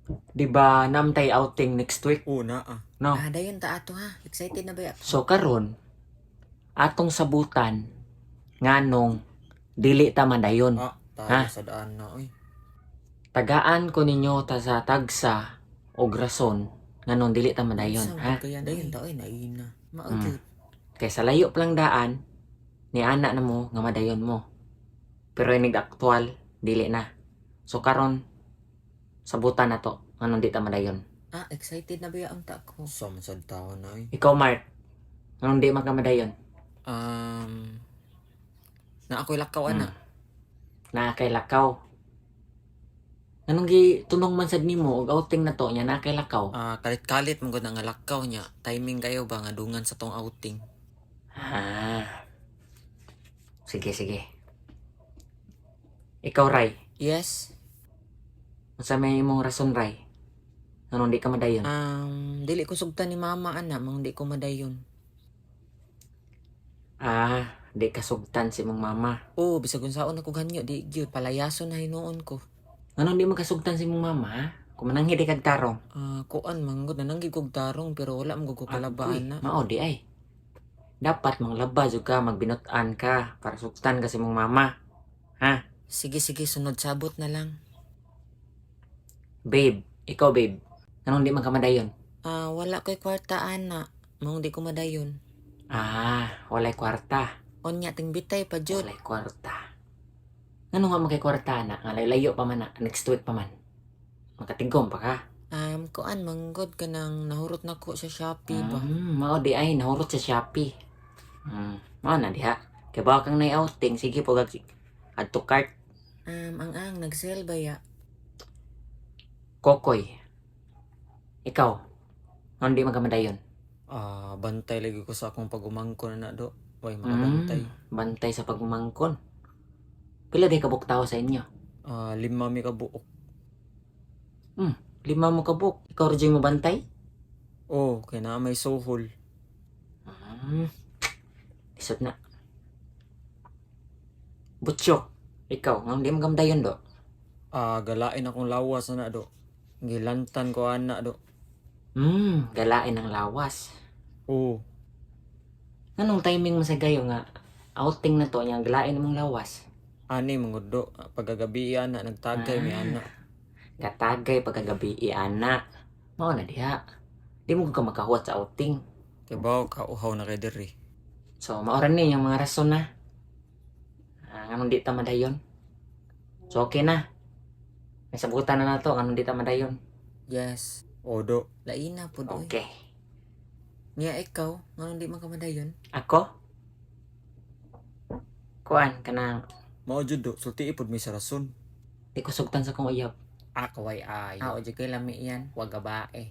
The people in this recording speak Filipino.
Di ba namtay outing next week, Una ah. no? Dayon ta ato ha. Excited na ba ya? So karon atong sabutan nganong dili ta madayon. Tayo Ha? sa daan na oy. Tagaan ko ninyo ta sa tagsa og rason nganong dili ta madayon, Unsa ha? ba kaya Dayon oy? ta oy naina. Maujud. Kay sa layo pa lang daan ni ana na mo nga madayon mo. Pero inig aktual dili na. So karon sabutan na to nganong di ta madayon. Excited na ba ya unta ko? Sa man sad tawo na oy. Ikaw Mark, nganong di man ka madayon? Na ako'y lakaw ana. Na kay lakaw. Nganong gi tunong man sad nimo og outing na to nya na kay lakaw? Kalit-kalit man gud nga lakaw niya. Timing kayo ba nga dungan sa tong outing. Sige, sige. Ikaw, Ray. Yes. Unsa may imong rason, Ray? Nganong di ka madayon? Dili ko sugtan ni mama ana, mang di ko madayon. Di ka sugtan si imong mama. Bisag unsaon ako ganyo, di gyud palayason na hinuon ko. Nganong di mo kasugtan si imong mama, ha? Kung mananghi di kag tarong. Kuan manggod nananggi kog tarong pero wala mo ko kalabaan na. Mao di ay. Dapat manglaba jud ka, magbinut-an ka para sugtan ka si imong mama. Ha? Sige sunod sabot na lang. Babe, ikaw babe. Nganong di man ka madayon? Wala ko'y kwarta ana, mang di ko madayon. Walay kwarta. Onya ting bitay pa jud. Walay kwarta. Nganong nga magkay kwarta na? Nga layo pa man na. Next week pa man. Makatigom pa ka. Kuan manggod ka nang nahurot na ko sa Shopee ba? Mao di ay nahurot sa Shopee. Mao na diha. Kay baka kang na-outing, sige po gag add to cart. Ang nag-sell ba ya? Kokoy. Ikaw. Nganong di man ka madayon? Bantay lagi ko sa akong pagumangkon na do. Way makabantay. Bantay sa pagmangkon. Pila di ka buktaw sa inyo? 5 mi ka buok. 5 mo kabuk. Ikaw rin mo bantay? Kay na may sohol. Isod na. Butsyok. Ikaw, nganong di man ka madayon do? Galain akong lawas na do. Gilantan ko ana do. Galain ng lawas. Nganong timing mo sa gayo nga outing na to nya galain mong lawas? Ani mangod do. Pagagabi ana nagtagay mi ana. Gatagay pagkagabi ana. Mao na diha. Di mo ka makahuwat sa outing. Kay bawo ka uhaw na kay diri. So maoran ni yung mga rason na. Nganong di ta madayon? So okay na. May sabutan na nato nganong di ta madayon. Yes. Do. Laina pud oy. Okay. Niya ikaw, nganong di man ka madayon? Ako? Kuan kanang Mao jud do. Sulti ipod mi sa rason. di ko sugtan sa kong uyab. Kaway ayo. O di kay lami yan, wag gabae.